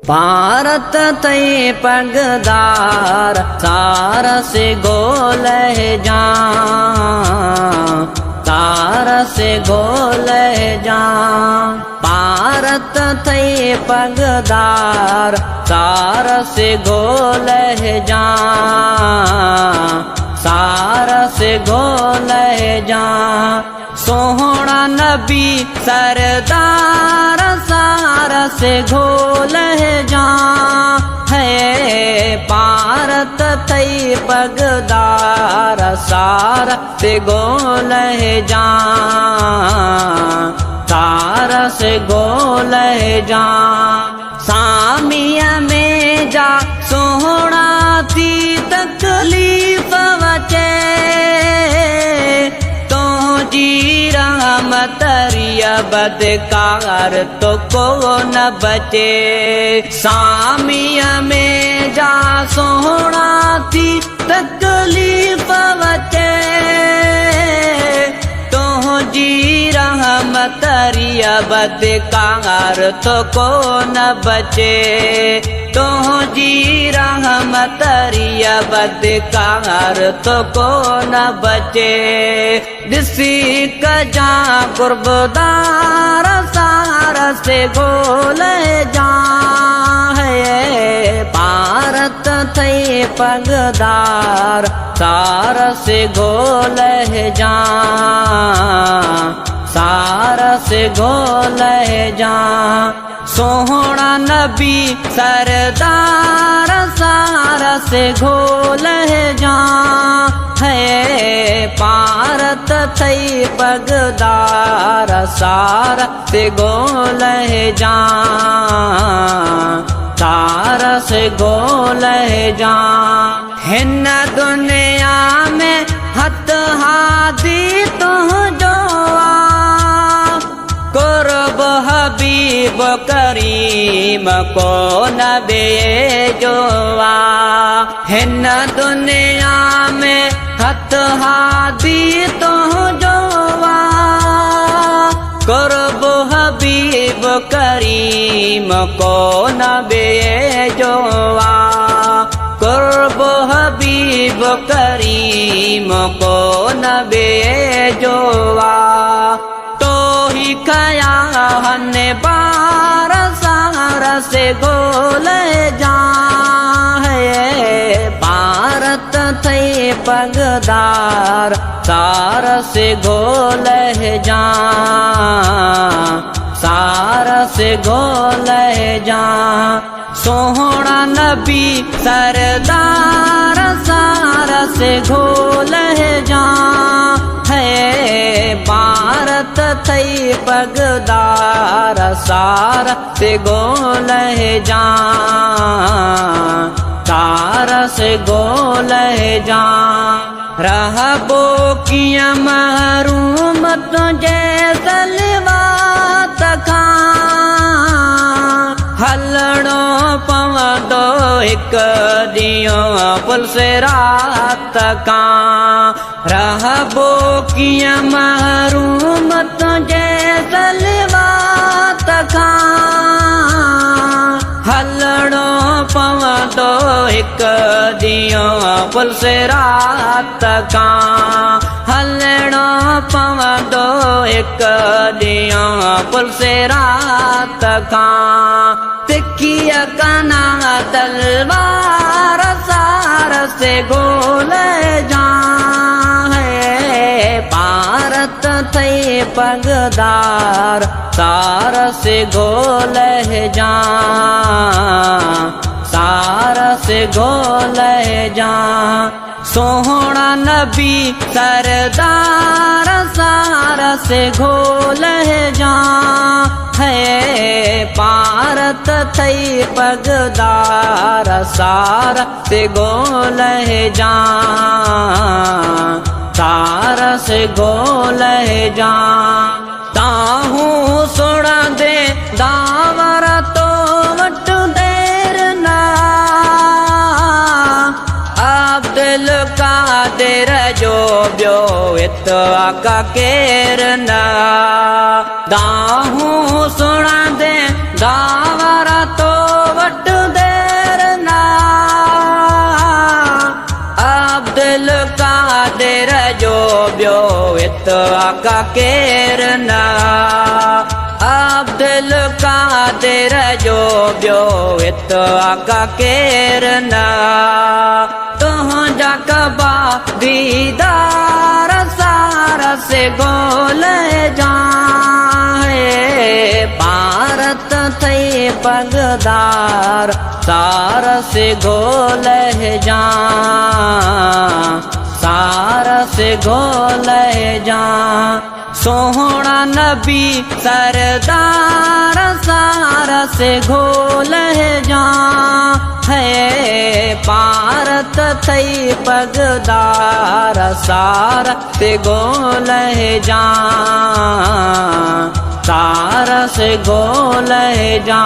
भारत तई पगदार सार से गोल जा, सार से गोल जा। भारत तई पगदार सार से गोल जा, सार से गोल जा। सोहना नबी सरदार सार से घोल जा है। भारत तई पगदार सार से गोल जा, सार से गोल जा। सामिया में जा सोहना थी तकलीफ बचे, तो जी रहमत रिया बदकार तो को न बचे। सामिया में जा सोहना थी तकलीफ बचे, तो जी रहमत रिया बदकार तो को न बचे। तो जी रहमत रिया बदकार तो को न बचे। दिसी कजा कुर्बदार सार से गोल जा है। भारत थई पगदार सार से गोल जा, सार से गोल जा। सोहना नबी सरदार सार से घोल जा है। भारत थई पगदार सार से गोल जा, सार से गोल जा। हिन दुनिया में हथ हादी तो जो कुर्ब हबीब करीम को न बेजोआ। हिन दुनिया में हथ हादी तो जोआ, कुर्ब हबीब करीम को न बेजोआ। कुर्ब हबीब करीम को न बेजोआ। ही खया हने बार सार से गोल जा है। भारत थई पगदार सार से गोल जा, सार से गोल जा। सोहना नबी सरदार सार से घोल जा है। भारत थई पगदार सार से गोल जा, सार से गोल जा। रहबो किया महरूम तुझे सलवा तखा, हलणो पवंदो एक दियो पुल से रात का। रहबो किया महरूम तुझे सलवा तखा, हलणो पवंदो एक दियो पुल से रात का। हलणो पवंदो एक दियो पुल से रात का। तिखिया कना तलवार सार से गोल जा है। भारत थई पगदार सार से गोल जा, सार से गोल जा। सोहना नबी सरदार सार से घोल जा है। भारत थई पगदार सार से गोल जा, सार से गोल जा। ताहू सुना दे दावर तो वट देर ना, अब्दुल कादिर जो ब्यो इतवा का केर ना। दाहू सुना दे दावर तो वट आका केरना अब्दुल कादिर जो ॿियो इत आका केरना तुंहिंजा कबा दीदार सारा से गोले जाए भारत थई पगदार सारा से गोले जा सारा से गोले जा सोहना नबी सरदार सारा से गोले जा है भारत थई पगदार सारा से गोले जा सारा से गोले जा।